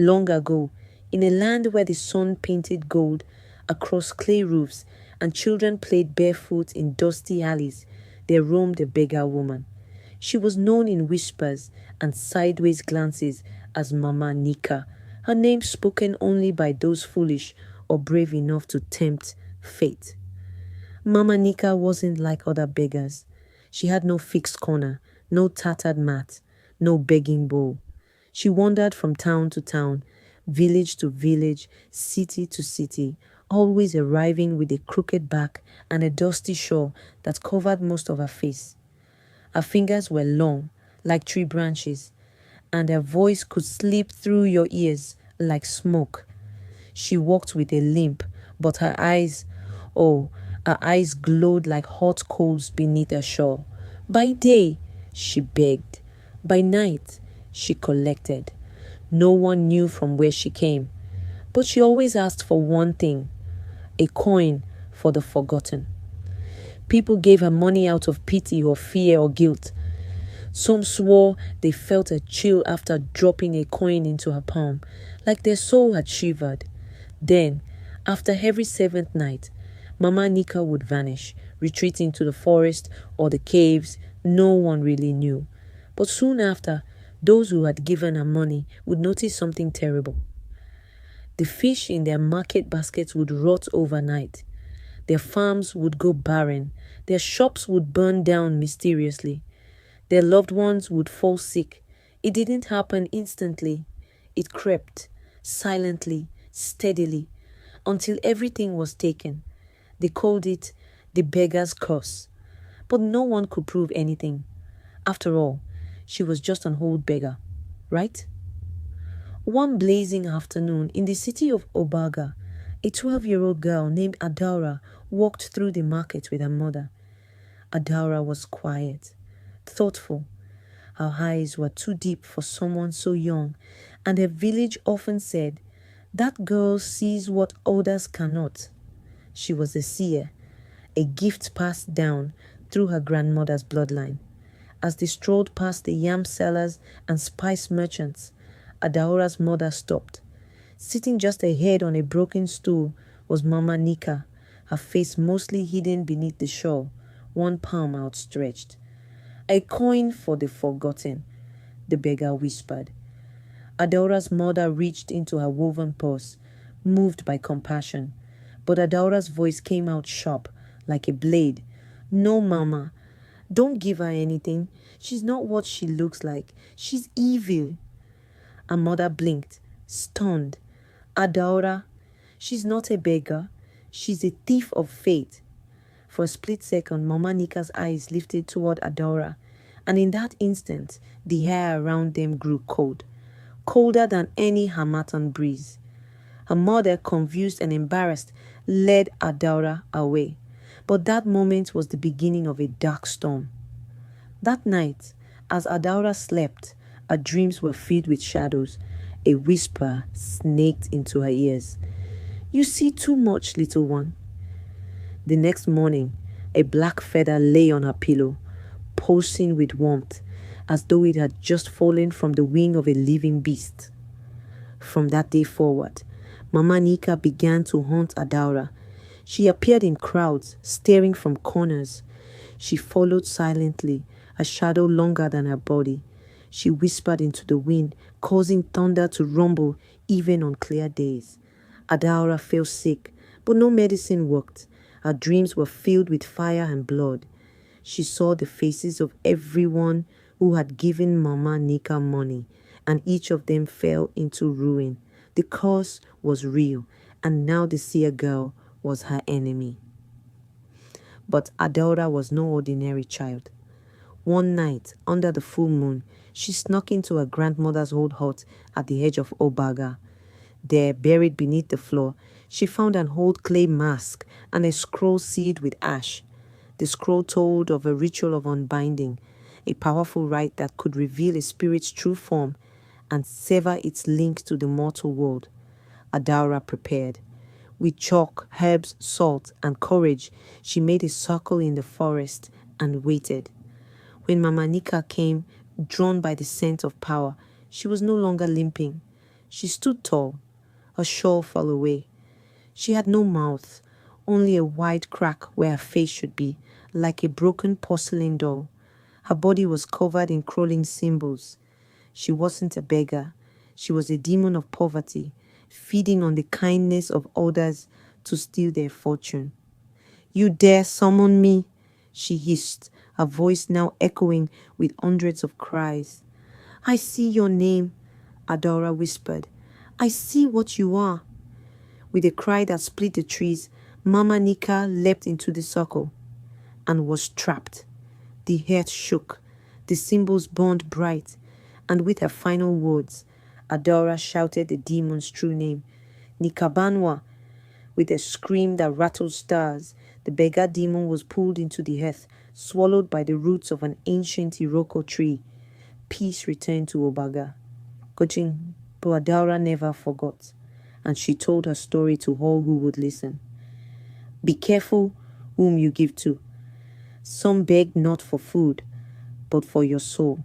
Long ago, in a land where the sun painted gold across clay roofs and children played barefoot in dusty alleys, there roamed a beggar woman. She was known in whispers and sideways glances as Mama Nika, her name spoken only by those foolish or brave enough to tempt fate. Mama Nika wasn't like other beggars. She had no fixed corner, no tattered mat, no begging bowl. She wandered from town to town, village to village, city to city, always arriving with a crooked back and a dusty shawl that covered most of her face. Her fingers were long, like tree branches, and her voice could slip through your ears like smoke. She walked with a limp, but oh, her eyes glowed like hot coals beneath her shawl. By day, she begged. By night, she collected. No one knew from where she came, but she always asked for one thing: a coin for the forgotten. People gave her money out of pity or fear or guilt. Some swore they felt a chill after dropping a coin into her palm, like their soul had shivered. Then, after every seventh night, Mama Nika would vanish, retreating to the forest or the caves. No one really knew. But soon after, those who had given her money would notice something terrible. The fish in their market baskets would rot overnight. Their farms would go barren. Their shops would burn down mysteriously. Their loved ones would fall sick. It didn't happen instantly. It crept, silently, steadily, until everything was taken. They called it the beggar's curse. But no one could prove anything. After all, she was just an old beggar, right? One blazing afternoon in the city of Obaga, a 12-year-old girl named Adaura walked through the market with her mother. Adaura was quiet, thoughtful. Her eyes were too deep for someone so young, and her village often said, "That girl sees what others cannot." She was a seer, a gift passed down through her grandmother's bloodline. As they strolled past the yam sellers and spice merchants, Adaura's mother stopped. Sitting just ahead on a broken stool was Mama Nika, her face mostly hidden beneath the shawl, one palm outstretched. "A coin for the forgotten," the beggar whispered. Adaura's mother reached into her woven purse, moved by compassion. But Adaura's voice came out sharp, like a blade. "No, Mama. Don't give her anything. She's not what she looks like. She's evil." Her mother blinked, stunned. "Adaura, she's not a beggar. She's a thief of faith." For a split second, Mama Nika's eyes lifted toward Adaura, and in that instant, the air around them grew cold, colder than any Harmattan breeze. Her mother, confused and embarrassed, led Adaura away. But that moment was the beginning of a dark storm. That night, as Adaura slept, her dreams were filled with shadows. A whisper snaked into her ears. "You see too much, little one." The next morning, a black feather lay on her pillow, pulsing with warmth, as though it had just fallen from the wing of a living beast. From that day forward, Mama Nika began to haunt Adaura. She appeared in crowds, staring from corners. She followed silently, a shadow longer than her body. She whispered into the wind, causing thunder to rumble even on clear days. Adaura fell sick, but no medicine worked. Her dreams were filled with fire and blood. She saw the faces of everyone who had given Mama Nika money, and each of them fell into ruin. The curse was real, and now the seer girl was her enemy. But Adaura was no ordinary child. One night, under the full moon, she snuck into her grandmother's old hut at the edge of Obaga. There, buried beneath the floor, she found an old clay mask and a scroll sealed with ash. The scroll told of a ritual of unbinding, a powerful rite that could reveal a spirit's true form and sever its link to the mortal world. Adaura prepared. With chalk, herbs, salt, and courage, she made a circle in the forest and waited. When Mama Nika came, drawn by the scent of power, she was no longer limping. She stood tall. Her shawl fell away. She had no mouth, only a wide crack where her face should be, like a broken porcelain doll. Her body was covered in crawling symbols. She wasn't a beggar. She was a demon of poverty, feeding on the kindness of others to steal their fortune. You dare summon me? She hissed, her voice now echoing with hundreds of cries. I see your name, Adora whispered. I see what you are. With a cry that split the trees, Mama Nika leapt into the circle and was trapped. The earth shook, the symbols burned bright, and with her final words, Adora shouted the demon's true name, Nikabanwa. With a scream that rattled stars, the beggar demon was pulled into the earth, swallowed by the roots of an ancient Iroko tree. Peace returned to Obaga. Coaching, but Adora never forgot, and she told her story to all who would listen. Be careful whom you give to. Some beg not for food, but for your soul.